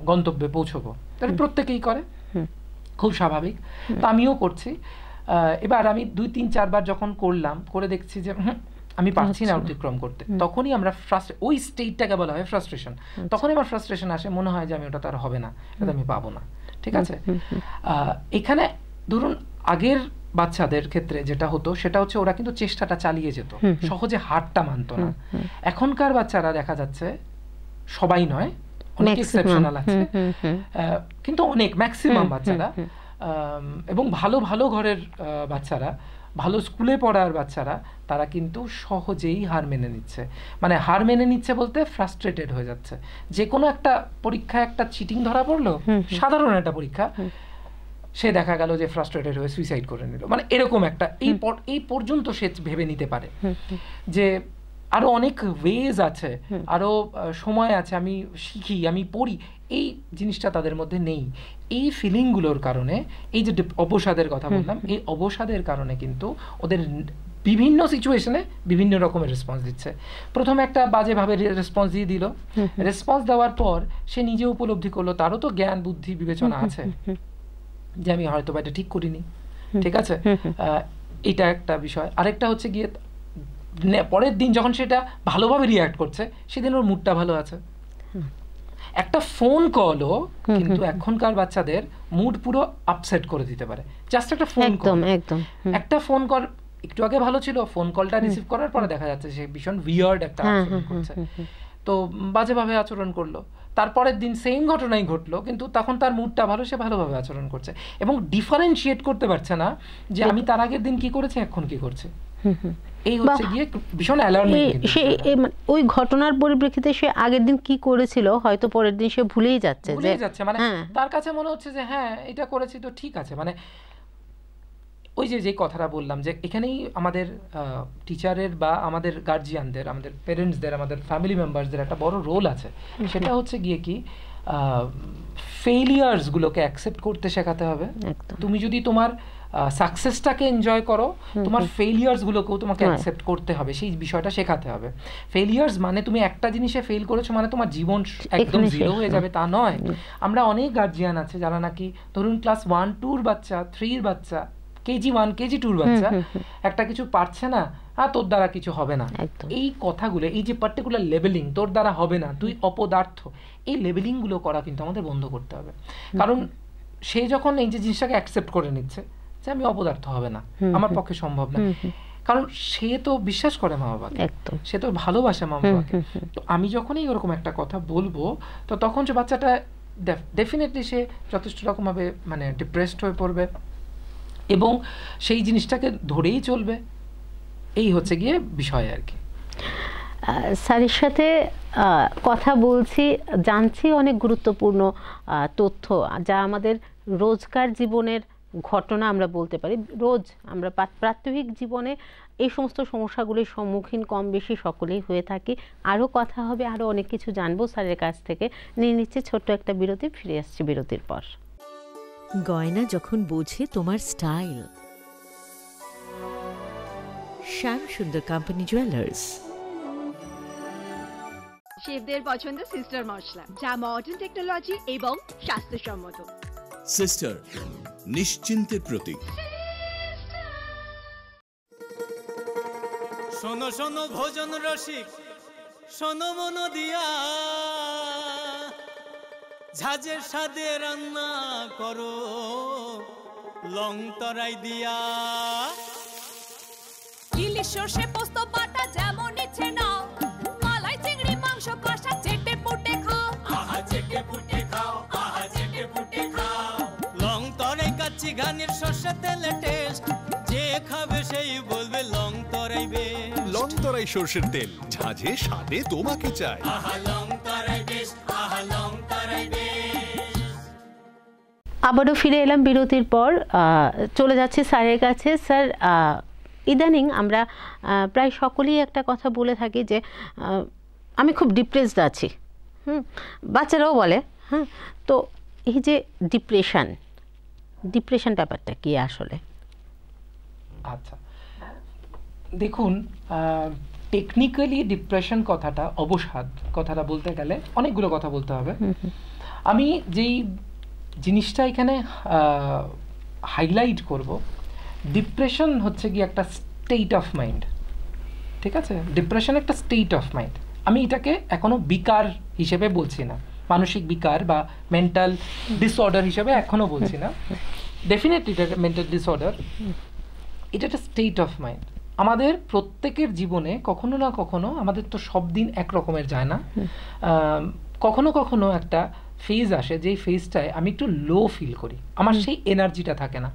গন্তব্যে পৌঁছবো। তাহলে প্রত্যেকেই করে, খুব স্বাভাবিক, তো আমিও করছি। এবার আমি 2-3-4 বার যখন করলাম, করে দেখছি যে আমি পারছি না অতিক্রম করতে, তখনই আমরা ওই স্টেটটাকে বলা হয় ফ্রাস্ট্রেশন। তখনই আমার ফ্রাস্ট্রেশন আসে, মনে হয় যে আমি ওটা তার হবে না, এটা আমি পাবো না, ঠিক আছে? এখানে ধরুন আগের বাচ্চাদের ক্ষেত্রে যেটা হতো সেটা হচ্ছে ওরা কিন্তু চেষ্টাটা চালিয়ে যেত, সহজে হারটা মানতো না। এখনকার বাচ্চারা দেখা যাচ্ছে, সবাই নয়, অনেক এক্সেপশনাল আছে, কিন্তু অনেক ম্যাক্সিমাম বাচ্চারা, এবং ভালো ভালো ঘরের বাচ্চারা, ভালো স্কুলে পড়ার বাচ্চারা, তারা কিন্তু সহজেই হার মেনে নিচ্ছে। মানে হার মেনে নিচ্ছে বলতে ফ্রাস্ট্রেটেড হয়ে যাচ্ছে। যে কোনো একটা পরীক্ষায় একটা চিটিং ধরা পড়লো, সাধারণ একটা পরীক্ষা, সে দেখা গেল যে ফ্রাস্ট্রেটেড হয়ে সুইসাইড করে নিল, মানে এরকম একটা, এই পর্যন্ত সে ভেবে নিতে পারে যে আরো অনেক ওয়েজ আছে, আরো সময় আছে, আমি শিখি, আমি পড়ি, এই জিনিসটা তাদের মধ্যে নেই। এই ফিলিংগুলোর কারণে, এই যে অবসাদের কথা বললাম, এই অবসাদের কারণে কিন্তু ওদের বিভিন্ন সিচুয়েশনে বিভিন্ন রকমের রেসপন্স দিচ্ছে। প্রথমে একটা বাজেভাবে রেসপন্স দিয়ে দিল, রেসপন্স দেওয়ার পর সে নিজে উপলব্ধি করলো, তারও তো জ্ঞান বুদ্ধি বিবেচনা আছে, যে আমি হয়তো বা এটা ঠিক করিনি, ঠিক আছে? এটা একটা বিষয়। আরেকটা হচ্ছে গিয়ে পরের দিন যখন সেটা ভালোভাবে রিঅ্যাক্ট করছে, সেদিন ওর মুডটা ভালো আছে। একটা ফোন কলও কিন্তু এখনকার বাচ্চাদের মুড পুরো আপসেট করে দিতে পারে, জাস্ট একটা ফোন কল। একটা ফোন কল একটু আগে ভালো ছিল, ফোন কলটা রিসিভ করার পরে দেখা যাচ্ছে সে ভীষণ উইয়ার্ড একটা আচরণ করছে, তো বাজেভাবে আচরণ করলো। তারপরের দিন সেম ঘটনাই ঘটলো, কিন্তু তখন তার মুডটা ভালো, সে ভালোভাবে আচরণ করছে, এবং ডিফারেন্সিয়েট করতে পারছে না যে আমি তার আগের দিন কি করেছি, এখন কি করছে। এই হচ্ছে গিয়ে ভীষণ অ্যালার্মিং। সে ওই ঘটনার পরিপ্রেক্ষিতে সে আগের দিন কি করেছিল হয়তো পরের দিন সে ভুলেই যাচ্ছে, মানে তার কাছে মনে হচ্ছে যে হ্যাঁ এটা করেছি তো ঠিক আছে। মানে ওই যে কথাটা বললাম, যে এখানেই আমাদের টিচারের বা আমাদের গার্জিয়ানদের, আমাদের পেরেন্টসদের, আমাদের ফ্যামিলি মেম্বারসদের একটা বড় রোল আছে। সেটা হচ্ছে গিয়ে কি, ফেইলিয়ার্সগুলোকে অ্যাকসেপ্ট করতে শেখাতে হবে। তুমি যদি তোমার সাকসেসটাকে এনজয় করো, তোমার ফেইলিয়ার্সগুলোকেও তোমাকে অ্যাকসেপ্ট করতে হবে, সেই বিষয়টা শেখাতে হবে। ফেইলিয়ার্স মানে তুমি একটা জিনিসে ফেল করেছো মানে তোমার জীবন একদম জিরো হয়ে যাবে তা নয়। আমরা অনেক গার্জিয়ান আছে যারা নাকি ধরুন ক্লাস 1-2 বাচ্চা, 3 বাচ্চা, কেজি 1 কেজি 2 বাচ্চা একটা কিছু পারছে না, তোর দ্বারা কিছু হবে না, এই কথাগুলো, এই যে পার্টিকুলার লেবেলিং, তোর দ্বারা হবে না, তুই অপদার্থ, এই লেবেলিংগুলো করা কিন্তু আমাদের বন্ধ করতে হবে। কারণ সে যখন এই যে জিনিসটাকে অ্যাকসেপ্ট করে নিচ্ছে যে আমি অপদার্থ, হবে না, আমার পক্ষে সম্ভব না, কারণ সে তো বিশ্বাস করে মা বাবাকে, সে তো ভালোবাসে মা বাবাকে। তো আমি যখনই ওরকম একটা কথা বলবো, তো তখন যে বাচ্চাটা ডেফিনেটলি সে যথেষ্ট রকমভাবে মানে ডিপ্রেসড হয়ে পড়বে, এবং সেই জিনিসটাকে ধরেই চলবে। এই হচ্ছে গিয়ে বিষয় আর কি। স্যারের সাথে কথা বলছি, জানছি অনেক গুরুত্বপূর্ণ তথ্য, যা আমাদের রোজকার জীবনের ঘটনা আমরা বলতে পারি। রোজ আমরা প্রাত্যহিক জীবনে এই সমস্ত সমস্যাগুলির সম্মুখীন কম বেশি সকলেই হয়ে থাকি। আরও কথা হবে, আরও অনেক কিছু জানবো স্যারের কাছ থেকে। নিয়ে নিচ্ছে ছোট্ট একটা বিরতি, ফিরে আসছি বিরতির পর। গয়না যখন বোঝে তোমার স্টাইল, শ্যাম সুন্দর কোম্পানি জুয়েলার্স। শেফদের পছন্দ সিস্টার মশলা, যা মডার্ন টেকনোলজি এবং স্বাস্থ্যসম্মত। সিস্টার, নিশ্চিন্তের প্রতীক। শোনো শোনো ভোজন রসিক, শোনো মন দিয়া, ঝাঁঝের স্বাদে রান্না করো লং তরাই দিয়া। ইলিশ সর্ষে পোস্ত বাটা যেমন ইচ্ছে নাও, মালাই চিংড়ি মাংস কষা চেটে পুটে খাও, আহা চেটে পুটে খাও, আহা চেটে পুটে খাও। লং তরাই কাচ্চি ঘানির সর্ষে তেলে টেস্ট, যে খাবে সেই বলবে লং তরাই বেশ। লং তরাই সরষের তেল, ঝাঁঝে স্বাদে তোমাকে চাই। আহা লং তরাই বেশ, আহা লং তরাই বেশ। আবারও ফিরে এলাম বিরতির পর। চলে যাচ্ছে স্যারের কাছে। স্যার, ইদানিং আমরা প্রায় সকলেই একটা কথা বলে থাকি যে আমি খুব ডিপ্রেসড আছি। বাচ্চারাও বলে। তো এই যে ডিপ্রেশন ব্যাপারটা কি আসলে? আচ্ছা, দেখুন, টেকনিক্যালি ডিপ্রেশন কথাটা, অবসাদ কথাটা বলতে গেলে অনেকগুলো কথা বলতে হবে। আমি যেই জিনিসটা এখানে হাইলাইট করব, ডিপ্রেশন হচ্ছে কি একটা স্টেট অফ মাইন্ড। ঠিক আছে, ডিপ্রেশন একটা স্টেট অফ মাইন্ড। আমি এটাকে এখনো বিকার হিসেবে বলছি না, মানসিক বিকার বা মেন্টাল ডিসঅর্ডার হিসেবে এখনো বলছি না। ডেফিনেটলি এটা মেন্টাল ডিসঅর্ডার, এটা একটা স্টেট অফ মাইন্ড। আমাদের প্রত্যেকের জীবনে কখনো না কখনো, আমাদের তো সব দিন এক রকমের যায় না, কখনো কখনো একটা ফেজ আসে যেই ফেজটায় আমি একটু লো ফিল করি, আমার সেই এনার্জিটা থাকে না।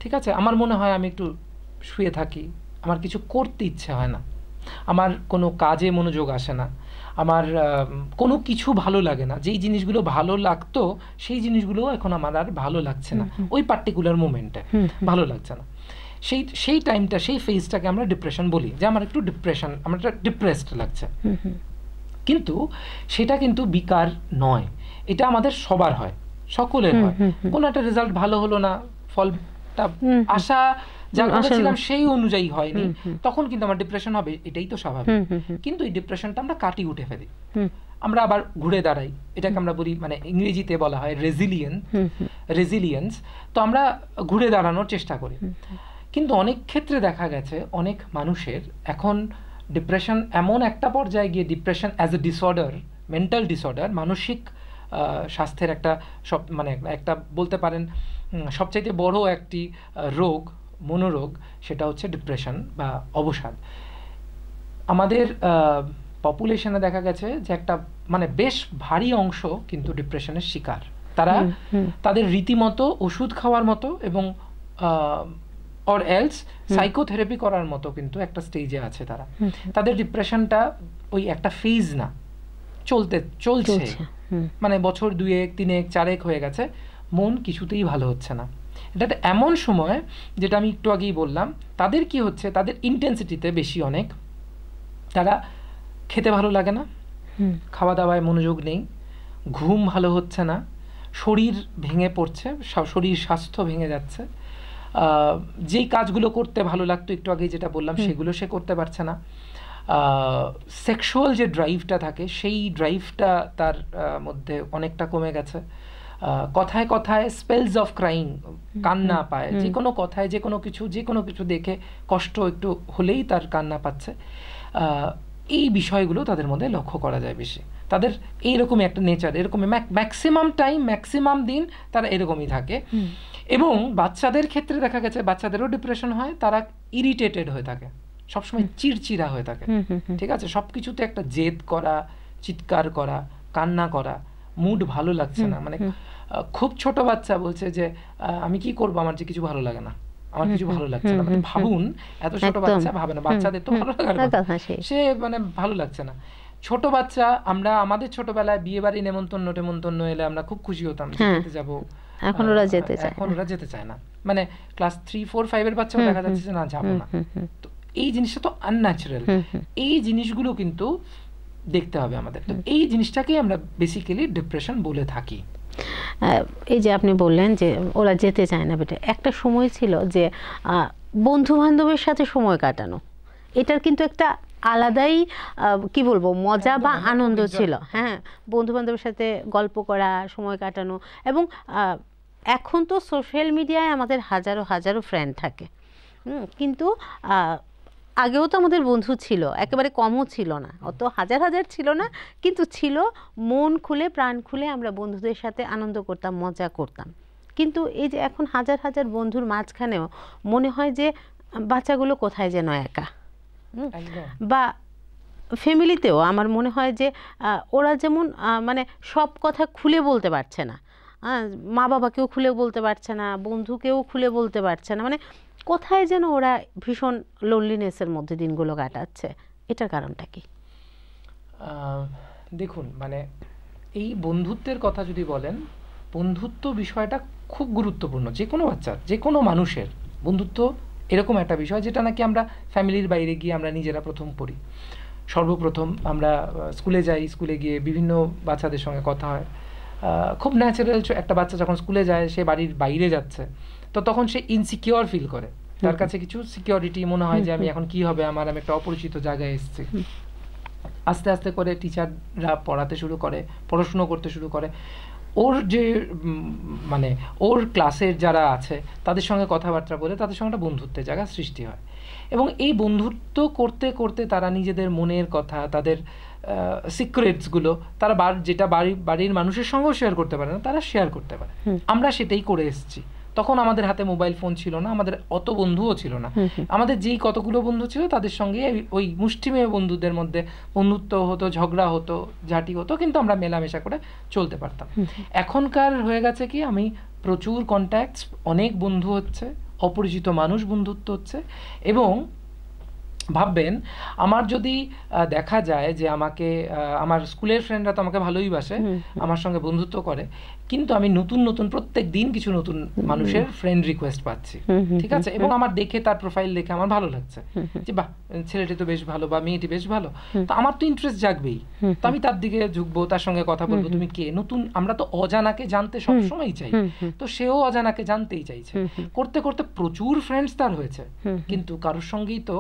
ঠিক আছে, আমার মনে হয় আমি একটু শুয়ে থাকি, আমার কিছু করতে ইচ্ছে হয় না, আমার কোনো কাজে মনোযোগ আসে না, আমার কোনো কিছু ভালো লাগে না। যেই জিনিসগুলো ভালো লাগতো সেই জিনিসগুলো এখন আমার আর ভালো লাগছে না, ওই পার্টিকুলার মোমেন্টে ভালো লাগছে না। সেই টাইমটা, সেই ফেজটাকে আমরা ডিপ্রেশন বলি, যে আমার একটু ডিপ্রেশন, আমার একটা ডিপ্রেসড লাগছে। কিন্তু সেটা কিন্তু বিকার নয়, এটা আমাদের সবার হয়, সকলের হয়। কোনো একটা রেজাল্ট ভালো হলো না, ফলটা আশা যা করেছিলাম সেই অনুযায়ী হয়নি, তখন কিন্তু আমার ডিপ্রেশন হবে, এটাই তো স্বাভাবিক। কিন্তু এই ডিপ্রেশনটা আমরা কাটিয়ে উঠে ফেলি, আমরা আবার ঘুরে দাঁড়াই। এটাকে আমরা বলি, মানে ইংরেজিতে বলা হয় রেজিলিয়েন্স। তো আমরা ঘুরে দাঁড়ানোর চেষ্টা করি। কিন্তু অনেক ক্ষেত্রে দেখা গেছে অনেক মানুষের এখন ডিপ্রেশন এমন একটা পর্যায়ে গিয়ে, depression as a disorder, mental disorder, মানসিক স্বাস্থ্যের একটা মানে একটা বলতে পারেন সবচাইতে বড় একটি রোগ, মনোরোগ, সেটা হচ্ছে ডিপ্রেশন বা অবসাদ। আমাদের পপুলেশনে দেখা গেছে যে একটা মানে বেশ ভারী অংশ কিন্তু ডিপ্রেশনের শিকার। তারা তাদের রীতিমতো ওষুধ খাওয়ার মতো এবং অর এলস সাইকোথেরাপি করার মতো কিন্তু একটা স্টেজে আছে তারা। তাদের ডিপ্রেশনটা ওই একটা ফেজ না, চলছে, মানে বছর 2-1, 3-1, 4-1 হয়ে গেছে, মন কিছুতেই ভালো হচ্ছে না। এটা এমন সময়, যেটা আমি একটু আগেই বললাম, তাদের কি হচ্ছে, তাদের ইন্টেন্সিটিতে বেশি অনেক, তারা খেতে ভালো লাগে না, খাওয়া দাওয়ায় মনোযোগ নেই, ঘুম ভালো হচ্ছে না, শরীর ভেঙে পড়ছে, শরীর স্বাস্থ্য ভেঙে যাচ্ছে, যেই কাজগুলো করতে ভালো লাগতো একটু আগেই যেটা বললাম সেগুলো সে করতে পারছে না, সেক্সুয়াল যে ড্রাইভটা থাকে সেই ড্রাইভটা তার মধ্যে অনেকটা কমে গেছে, কথায় কথায় স্পেলস অফ ক্রাইং, কান্না পায়, যে কোনো কথায় যে কোনো কিছু দেখে কষ্ট একটু হলেই তার কান্না পাচ্ছে। এই বিষয়গুলো তাদের মধ্যে লক্ষ্য করা যায় বেশি। তাদের এইরকমই একটা নেচার, এরকমই ম্যাক্সিমাম টাইম, ম্যাক্সিমাম দিন তারা এরকমই থাকে। এবং বাচ্চাদের ক্ষেত্রে দেখা গেছে বাচ্চাদেরও ডিপ্রেশন হয়, তারা ইরিটেটেড হয়ে থাকে, সবসময় চিড়চিড়া হয়ে থাকে। ঠিক আছে, সব কিছুতে একটা জেদ করা, চিৎকার করা, কান্না করা, মুড ভালো লাগছে না। মানে খুব ছোট বাচ্চা বলছে যে আমি কি করবো, আমার যে কিছু ভালো লাগে না, আমার কিছু ভালো লাগছে না। মানে ভাবুন, এত ছোট বাচ্চা ভাবে না, বাচ্চাদের তো ভালো লাগার কথা, সে মানে ভালো লাগছে না। ছোট বাচ্চা, আমরা আমাদের ছোটবেলায় বিয়ে বাড়ি নেমন্তন্ন এলে আমরা খুব খুশি হতাম, যেতে যাবো, এখন ওরা যেতে চায় না। মানে ক্লাস 3, 4, 5 এর বাচ্চাও দেখা যাচ্ছে যে না, যাবো না। তো এই জিনিসটা তো আনন্যাচারাল। এই জিনিসগুলো কিন্তু দেখতে হবে আমাদের। তো এই জিনিসটাকেই আমরা বেসিক্যালি ডিপ্রেশন বলে থাকি। এই যে আপনি বললেন যে ওরা যেতে চায় না, বেটা একটা সময় ছিল যে বন্ধু বান্ধবের সাথে সময় কাটানো, এটার কিন্তু একটা আলাদাই কি বলবো মজা বা একদম, আমরা আনন্দ খুব enjoy ছিল। করতাম। হ্যাঁ, বন্ধু বান্ধবের সাথে গল্প করা, সময় কাটানো, এবং এখন তো সোশ্যাল মিডিয়ায় আমাদের হাজারো হাজারো ফ্রেন্ড থাকে, কিন্তু আগেও তো আমাদের বন্ধু ছিল, একেবারে কমও ছিল না, অত হাজার হাজার ছিল না, কিন্তু ছিল। মন খুলে প্রাণ খুলে আমরা বন্ধুদের সাথে আনন্দ করতাম, মজা করতাম। কিন্তু এই যে এখন হাজার হাজার বন্ধুর মাঝখানেও মনে হয় যে বাচ্চাগুলো কোথায় যেন একা, একদম বা ফ্যামিলিতেও আমার মনে হয় যে ওরা যেমন মানে সব কথা খুলে বলতে পারছে না, মা বাবাকেও খুলে বলতে পারছে না, বন্ধুকেও খুলে বলতে পারছে না, মানে কোথায় যেন ওরা ভীষণ লোনলিনেসের মধ্যে দিনগুলো কাটাচ্ছে। এটার কারণটা কি? দেখুন, মানে এই বন্ধুত্বের কথা যদি বলেন, বন্ধুত্ব বিষয়টা খুব গুরুত্বপূর্ণ। যে কোনো বাচ্চার, যে কোনো মানুষের বন্ধুত্ব এরকম একটা বিষয় যেটা নাকি আমরা ফ্যামিলির বাইরে গিয়ে আমরা নিজেরা প্রথম পড়ি। সর্বপ্রথম আমরা স্কুলে যাই, স্কুলে গিয়ে বিভিন্ন বাচ্চাদের সঙ্গে কথা হয়। খুব ন্যাচারাল, একটা বাচ্চা যখন স্কুলে যায়, সে বাড়ির বাইরে যাচ্ছে, তো তখন সে ইনসিকিওর ফিল করে, তার কাছে কিছু সিকিউরিটি মনে হয় যে আমি এখন কি হবে আমার, আমি একটা অপরিচিত জায়গায় এসেছি। আস্তে আস্তে করে টিচাররা পড়াতে শুরু করে, পড়াশুনো করতে শুরু করে, ওর যে মানে ওর ক্লাসের যারা আছে তাদের সঙ্গে কথাবার্তা বলে তাদের সঙ্গে একটা বন্ধুত্বের জায়গা সৃষ্টি হয়। এবং এই বন্ধুত্ব করতে করতে তারা নিজেদের মনের কথা, তাদের সিক্রেটসগুলো তারা যেটা বাড়ির মানুষের সঙ্গেও শেয়ার করতে পারে না, তারা শেয়ার করতে পারে। আমরা সেটাই করে এসেছি। তখন আমাদের হাতে মোবাইল ফোন ছিল না, আমাদের অত বন্ধুও ছিল না। আমাদের যেই কতগুলো বন্ধু ছিল তাদের সঙ্গে ওই মুষ্টিমেয় বন্ধুদের মধ্যে বন্ধুত্ব হতো, ঝগড়া হতো, ঝাঁটি হতো, কিন্তু আমরা মেলামেশা করে চলতে পারতাম। এখনকার হয়ে গেছে কি, আমি প্রচুর কন্ট্যাক্টস, অনেক বন্ধু হচ্ছে, অপরিচিত মানুষ বন্ধুত্ব হচ্ছে। এবং ভাববেন, আমার যদি দেখা যায় যে আমাকে আমার স্কুলের ফ্রেন্ডরা তো আমাকে ভালোই বাসে, আমার সঙ্গে বন্ধুত্ব করে, কিন্তু আমি নতুন নতুন প্রত্যেক দিন কিছু নতুন মানুষের ফ্রেন্ড রিকোয়েস্ট পাচ্ছি, ঠিক আছে, এবং আমার দেখে, তার প্রোফাইল দেখে আমার ভালো লাগছে যে বাহ, ছেলেটি তো বেশ ভালো বা মেয়েটি বেশ ভালো, তো আমার তো ইন্টারেস্ট জাগবেই, তো আমি তার দিকে ঝুঁকবো, তার সঙ্গে কথা বলবো, তুমি কে। নতুন, আমরা তো অজানাকে জানতে সবসময় চাই, তো সেও অজানাকে জানতেই চাইছে। করতে করতে প্রচুর ফ্রেন্ডস তার হয়েছে, কিন্তু কারোর সঙ্গেই তো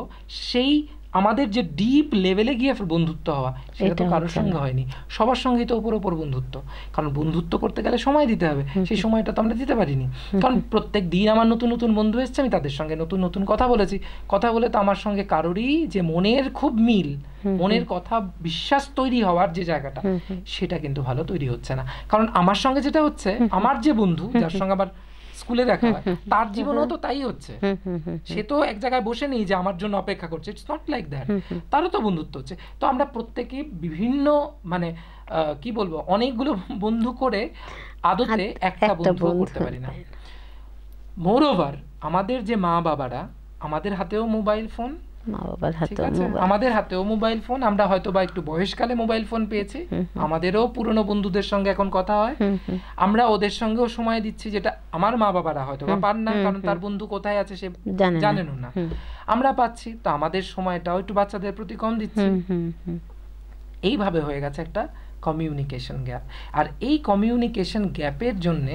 সেই আমাদের যে ডিপ লেভেলে গিয়ে বন্ধুত্ব হওয়া, সেটা তো কারোর সঙ্গে হয়নি। সবার সঙ্গেই তো ওপর ওপর বন্ধুত্ব, কারণ বন্ধুত্ব করতে গেলে সময় দিতে হবে, সেই সময়টা তো আমরা দিতে পারিনি। কারণ প্রত্যেক দিন আমার নতুন নতুন বন্ধু এসছে, আমি তাদের সঙ্গে নতুন নতুন কথা বলেছি, কথা বলে তো আমার সঙ্গে কারোরই যে মনের খুব মিল, মনের কথা বিশ্বাস তৈরি হওয়ার যে জায়গাটা, সেটা কিন্তু ভালো তৈরি হচ্ছে না। কারণ আমার সঙ্গে যেটা হচ্ছে, আমার যে বন্ধু যার সঙ্গে আবার স্কুলে দেখা হয়, তার জীবনেও তো তাই হচ্ছে। সে তো এক জায়গায় বসে নেই যে আমার জন্য অপেক্ষা করছে, ইটস নট লাইক দ্যাট, তারও তো বন্ধুত্ব হচ্ছে। তো আমরা প্রত্যেকে বিভিন্ন মানে কি বলবো, অনেকগুলো বন্ধু করে আদতে একটা বন্ধু করতে পারি না। মোরওভার, আমাদের যে মা বাবারা, আমাদের হাতেও মোবাইল ফোন, আমাদের হাতেও মোবাইল ফোন, আমরা হয়তো বা একটু বয়সকালে মোবাইল ফোন পেয়েছি, আমাদেরও পুরনো বন্ধুদের সঙ্গে এখন কথা হয়, আমরা ওদের সঙ্গেও সময় দিচ্ছি, যেটা আমার মা বাবারা হয়তো বা পান না, কারণ তার বন্ধু কোথায় আছে সে জানেনও না, আমরা পাচ্ছি, তো আমাদের সময়টাও একটু বাচ্চাদের প্রতি কম দিচ্ছি। এইভাবে হয়ে গেছে একটা কমিউনিকেশন গ্যাপ। আর এই কমিউনিকেশন গ্যাপের জন্য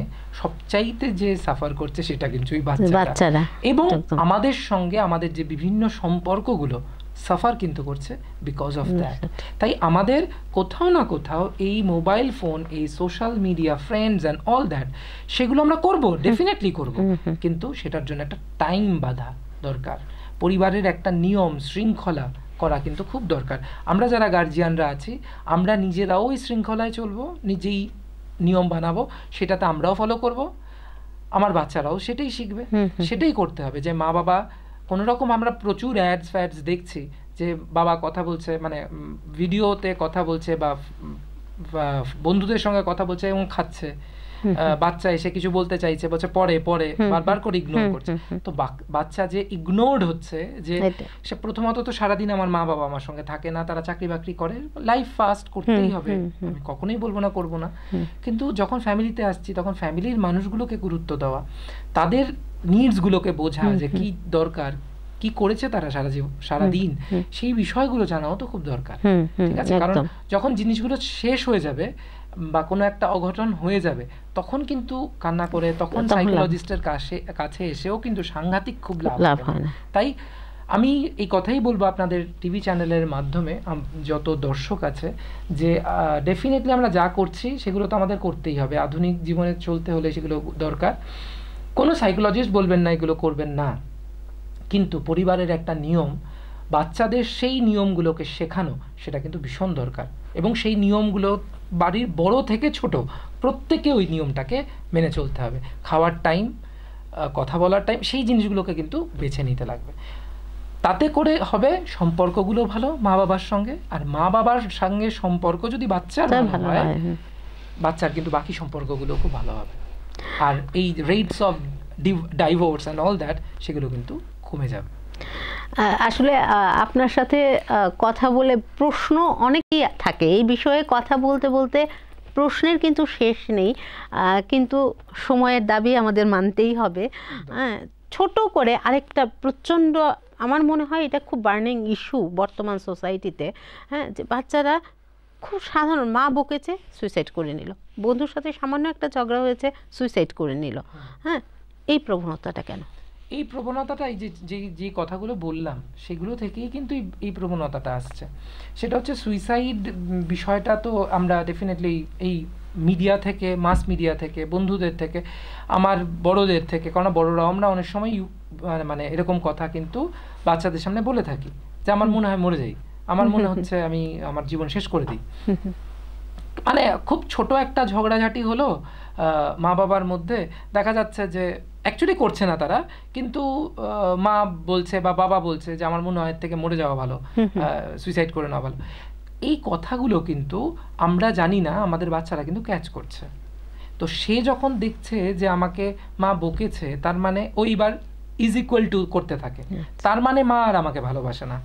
সবচাইতে যে সাফার করছে সেটা কিন্তু বাচ্চারা, এবং আমাদের সঙ্গে আমাদের যে বিভিন্ন সম্পর্কগুলো সাফার কিন্তু করছে বিকজ অফ দ্যাট। তাই আমাদের কোথাও না কোথাও এই মোবাইল ফোন, এই social media, friends and all that, সেগুলো আমরা করব, ডেফিনেটলি করব, কিন্তু সেটার জন্য একটা টাইম বাঁধা দরকার, পরিবারের একটা নিয়ম শৃঙ্খলা করা কিন্তু খুব দরকার। আমরা যারা গার্জিয়ানরা আছি, আমরা নিজেরাও এই শৃঙ্খলায় চলবো, নিজেই নিয়ম বানাবো, সেটাতে আমরাও ফলো করব, আমার বাচ্চারাও সেটাই শিখবে। সেটাই করতে হবে যে মা বাবা কোনো রকম, আমরা প্রচুর অ্যাডস দেখছি যে বাবা কথা বলছে, মানে ভিডিওতে কথা বলছে বা বন্ধুদের সঙ্গে কথা বলছে এবং খাচ্ছে, বাচ্চা এসে কিছু বলতে চাইছে, বলছে পরে পরে, বারবার করে ইগনোর করছে। তো বাচ্চা যে ইগনোরড হচ্ছে, যে সে প্রথমত তো সারাদিন আমার মা বাবা আমার সঙ্গে থাকে না, তারা চাকরি বাকরি করে, লাইফ ফাস্ট করতেই হবে, আমি কখনোই বলবো না করবো না, কিন্তু যখন ফ্যামিলিতে আসছি তখন ফ্যামিলির মানুষগুলোকে গুরুত্ব দেওয়া, তাদের নিডসগুলোকে বোঝা, যে কি দরকার, কি করেছে তারা সারাদিন, সেই বিষয়গুলো জানাও তো খুব দরকার, ঠিক আছে? কারণ যখন জিনিসগুলো শেষ হয়ে যাবে বা কোনো একটা অঘটন হয়ে যাবে, তখন কিন্তু কান্না করে, তখন সাইকোলজিস্টের কাছে এসেও কিন্তু সাংঘাতিক খুব লাভ হয় না। তাই আমি এই কথাই বলবো আপনাদের টিভি চ্যানেলের মাধ্যমে যত দর্শক আছে যে ডেফিনেটলি আমরা যা করছি সেগুলো তো আমাদের করতেই হবে, আধুনিক জীবনে চলতে হলে সেগুলো দরকার। কোনো সাইকোলজিস্ট বলবেন না এগুলো করবেন না, কিন্তু পরিবারের একটা নিয়ম, বাচ্চাদের সেই নিয়মগুলোকে শেখানো সেটা কিন্তু ভীষণ দরকার। এবং সেই নিয়মগুলো বাড়ির বড় থেকে ছোট প্রত্যেকে ওই নিয়মটাকে মেনে চলতে হবে। খাওয়ার টাইম, কথা বলার টাইম, সেই জিনিসগুলোকে কিন্তু বেছে নিতে লাগবে। তাতে করে হবে সম্পর্কগুলো ভালো মা বাবার সঙ্গে, আর মা বাবার সঙ্গে সম্পর্ক যদি বাচ্চার ভালো হয়, বাচ্চার কিন্তু বাকি সম্পর্কগুলো খুব ভালো হবে। আর এই rates of divorce and all that সেগুলো কিন্তু কমে যাবে। আসলে আপনার সাথে কথা বলে প্রশ্ন অনেকই থাকে, এই বিষয়ে কথা বলতে বলতে প্রশ্নের কিন্তু শেষ নেই, কিন্তু সময়ের দাবি আমাদের মানতেই হবে। ছোট করে আরেকটা প্রচণ্ড, আমার মনে হয় এটা খুব বার্নিং ইস্যু বর্তমান সোসাইটিতে, হ্যাঁ, যে বাচ্চারা খুব সাধারণ, মা বকেছে সুইসাইড করে নিল, বন্ধুর সাথে সামান্য একটা ঝগড়া হয়েছে সুইসাইড করে নিল। হ্যাঁ, এই প্রবণতাটা কেন? এই প্রবণতাটা এই যে কথাগুলো বললাম সেগুলো থেকেই কিন্তু এই প্রবণতাটা আসছে। সেটা হচ্ছে সুইসাইড বিষয়টা তো আমরা ডেফিনেটলি এই মিডিয়া থেকে, মাস মিডিয়া থেকে, বন্ধুদের থেকে, আমার বড়দের থেকে, কারণ বড়রাও আমরা অনেক সময় মানে এরকম কথা কিন্তু বাচ্চাদের সামনে বলে থাকি যে আমার মনে হয় মরে যাই, আমার মনে হচ্ছে আমি আমার জীবন শেষ করে দিই। মানে খুব ছোট একটা ঝগড়াঝাটি হলো মা বাবার মধ্যে, দেখা যাচ্ছে যে অ্যাকচুয়ালি করছে না তারা, কিন্তু মা বলছে বা বাবা বলছে যে আমার মনে হয় এর থেকে মরে যাওয়া ভালো, সুইসাইড করে নেওয়া ভালো। এই কথাগুলো কিন্তু আমরা জানি না, আমাদের বাচ্চারা কিন্তু ক্যাচ করছে। তো সে যখন দেখছে যে আমাকে মা বকেছে, তার মানে ওইবার ইজ ইকুয়াল টু করতে থাকে, তার মানে মা আর আমাকে ভালোবাসে না,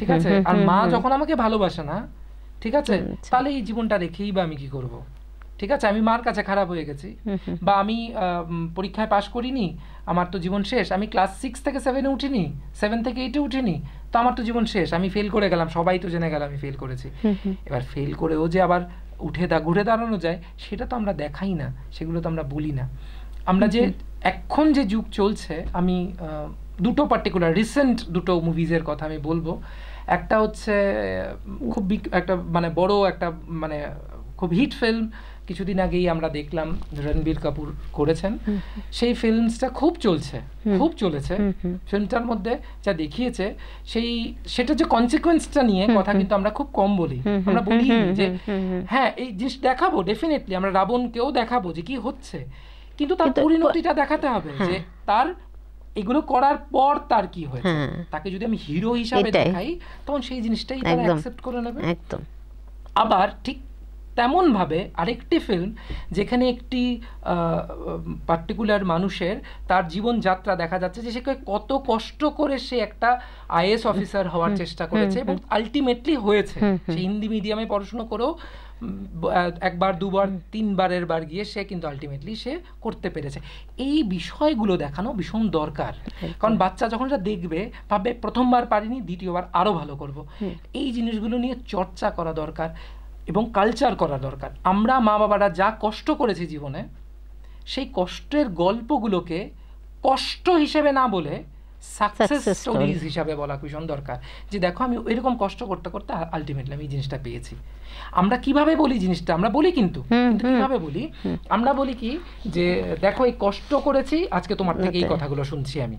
ঠিক আছে? আর মা যখন আমাকে ভালোবাসে না, ঠিক আছে, তাহলে এই জীবনটা রেখেই বা আমি কি করব? ঠিক আছে, আমি মার কাছে খারাপ হয়ে গেছি, বা আমি পরীক্ষায় পাশ করিনি, আমার তো জীবন শেষ। আমি ক্লাস 6 থেকে 7-এ উঠিনি, 7 থেকে 8-এ উঠিনি, তো আমার তো জীবন শেষ, আমি ফেল করে গেলাম, সবাই তো জেনে গেল আমি ফেল করেছি। এবার ফেল করেও যে আবার ঘুরে দাঁড়ানো যায় সেটা তো আমরা দেখাই না, সেগুলো তো আমরা বলি না। আমরা যে এখন যে যুগ চলছে, আমি দুটো পার্টিকুলার রিসেন্ট দুটো মুভিজের কথা আমি বলবো। একটা হচ্ছে খুব একটা মানে বড় একটা মানে খুব হিট ফিল্ম, কিছুদিন আগেই আমরা দেখলাম, রণবীর কাপুর করেছেন। সেই ফিল্মসটা খুব চলেছে। ফিল্মটার মধ্যে যা দেখিয়েছে সেটা যে কনসিকুয়েন্সটা নিয়ে কথা কিন্তু আমরা খুব কম বলি। আমরা বলি যে হ্যাঁ এই জিনিস দেখাবো, ডেফিনেটলি আমরা রাবণকেও দেখাবো যে কি হচ্ছে, কিন্তু তার পরিণতিটা দেখাতে হবে যে তার এগুলো করার পর তার কি হয়েছে। তাকে যদি আমি হিরো হিসাবে দেখাই তখন সেই জিনিসটাই তারা অ্যাকসেপ্ট করে নেবে। আবার ঠিক তেমন ভাবে আরেকটি ফিল্ম যেখানে একটি পার্টিকুলার মানুষের তার জীবনযাত্রা দেখা যাচ্ছে যে সে কত কষ্ট করে সে একটা আইএএস অফিসার হওয়ার চেষ্টা করেছে এবং আলটিমেটলি হয়েছে। সে হিন্দি মিডিয়ামে পড়াশোনা করেও একবার দুবার তিনবারের বার গিয়ে সে কিন্তু আলটিমেটলি সে করতে পেরেছে। এই বিষয়গুলো দেখানো ভীষণ দরকার, কারণ বাচ্চা যখন এটা দেখবে ভাববে প্রথমবার পারিনি, দ্বিতীয়বার আরো ভালো করব। এই জিনিসগুলো নিয়ে চর্চা করা দরকার এবং কালচার করা দরকার। আমরা মা বাবারা যা কষ্ট করেছি জীবনে, সেই কষ্টের গল্পগুলোকে কষ্ট হিসেবে না বলে সাকসেস স্টোরিজ হিসাবে বলা ভীষণ দরকার। যে দেখো আমি এরকম কষ্ট করতে করতে আলটিমেটলি আমি এই জিনিসটা পেয়েছি। আমরা কিভাবে বলি জিনিসটা, আমরা বলি কিন্তু কিভাবে বলি, আমরা বলি কি যে দেখো এই কষ্ট করেছি, আজকে তোমার থেকে এই কথাগুলো শুনছি, আমি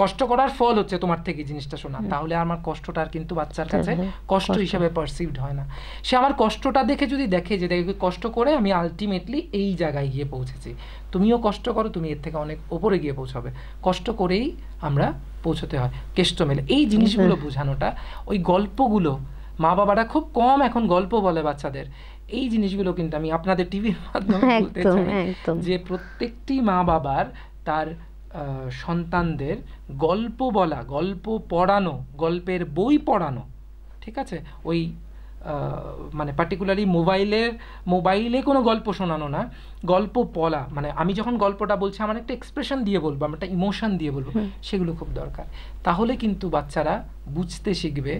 কষ্ট করার ফল হচ্ছে তোমার থেকে জিনিসটা শোনা। তাহলে আমার কষ্টটার কিন্তু বাচ্চার কাছে কষ্ট হিসাবে পারসিভড হয় না। সে আমার কষ্টটা দেখে যদি দেখে যে দেখে কষ্ট করে আমি আলটিমেটলি এই জায়গায় গিয়ে পৌঁছেছি, তুমিও কষ্ট করো, তুমি এর থেকে অনেক ওপরে গিয়ে পৌঁছাবে। কষ্ট করেই আমরা পৌঁছতে হয়, কেষ্ট মেলে। এই জিনিসগুলো বোঝানোটা, ওই গল্পগুলো মা বাবারা খুব কম এখন গল্প বলে বাচ্চাদের। এই জিনিসগুলো কিন্তু আমি আপনাদের টিভির মাধ্যমে বলতে চাই যে প্রত্যেকটি মা বাবার তার সন্তানদের গল্প বলা, গল্প পড়ানো, গল্পের বই পড়ানো, ঠিক আছে? ওই মানে পার্টিকুলারলি মোবাইলে কোনো গল্প শোনানো না, গল্প বলা। মানে আমি যখন গল্পটা বলছি আমার একটা এক্সপ্রেশন দিয়ে বলবো, আমার একটা ইমোশন দিয়ে বলবো, সেগুলো খুব দরকার। তাহলে কিন্তু বাচ্চারা বুঝতে শিখবে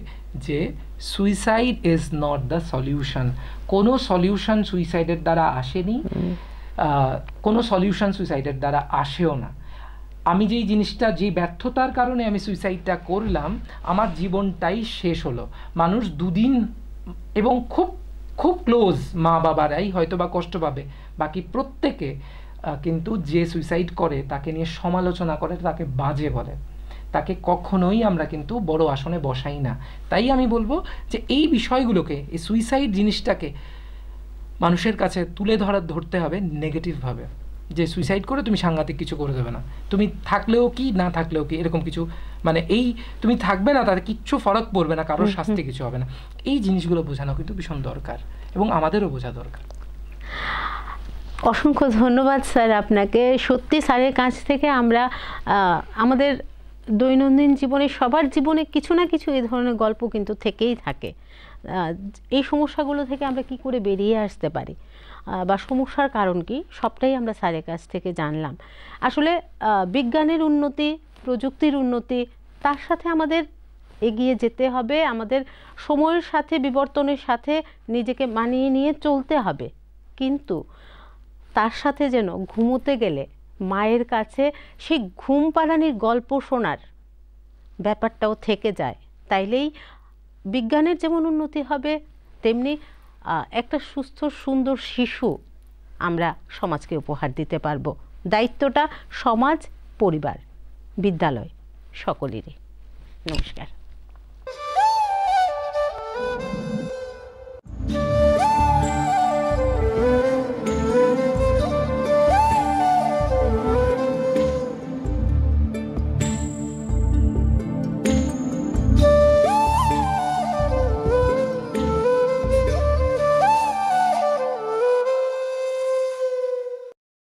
যে suicide is not the solution. কোনো সলিউশন সুইসাইডের দ্বারা আসেনি, কোনো সলিউশন সুইসাইডের দ্বারা আসেও না। আমি যেই জিনিসটা, যে ব্যর্থতার কারণে আমি সুইসাইডটা করলাম, আমার জীবনটাই শেষ হলো। মানুষ দুদিন, এবং খুব খুব ক্লোজ মা বাবারাই হয়তো বা কষ্ট পাবে, বাকি প্রত্যেকে কিন্তু যে সুইসাইড করে তাকে নিয়ে সমালোচনা করে, তাকে বাজে বলে, তাকে কখনোই আমরা কিন্তু বড় আসনে বসাই না। তাই আমি বলবো যে এই বিষয়গুলোকে, এই সুইসাইড জিনিসটাকে মানুষের কাছে তুলে ধরতে হবে নেগেটিভভাবে, যে সুইসাইড করে তুমি সাংঘাতিক কিছু করে দেবে না, তুমি থাকলেও কি না থাকলেও কি, এরকম কিছু, মানে এই তুমি থাকবে না তাতে কিচ্ছু ফরক পড়বে না, কারোর শাস্তি কিছু হবে না, এই জিনিসগুলো বোঝানো কিন্তু ভীষণ দরকার, এবং আমাদেরও বোঝা দরকার। অসংখ্য ধন্যবাদ স্যার আপনাকে। সত্যি স্যারের কাছ থেকে আমরা আমাদের দৈনন্দিন জীবনে, সবার জীবনে কিছু না কিছু এই ধরনের গল্প কিন্তু থেকেই থাকে। এই সমস্যাগুলো থেকে আমরা কি করে বেরিয়ে আসতে পারি বা সমস্যার কারণ কি, সবটাই আমরা স্যারের কাছ থেকে জানলাম। আসলে বিজ্ঞানের উন্নতি, প্রযুক্তির উন্নতি, তার সাথে আমাদের এগিয়ে যেতে হবে, আমাদের সময়ের সাথে, বিবর্তনের সাথে নিজেকে মানিয়ে নিয়ে চলতে হবে, কিন্তু তার সাথে যেন ঘুমোতে গেলে মায়ের কাছে সেই ঘুম পাড়ানির গল্প শোনার ব্যাপারটাও থেকে যায়। তাইলেই বিজ্ঞানের যেমন উন্নতি হবে, তেমনি একটা সুস্থ সুন্দর শিশু আমরা সমাজকে উপহার দিতে পারবো। দায়িত্বটা সমাজ, পরিবার, বিদ্যালয় সকলেরই। নমস্কার।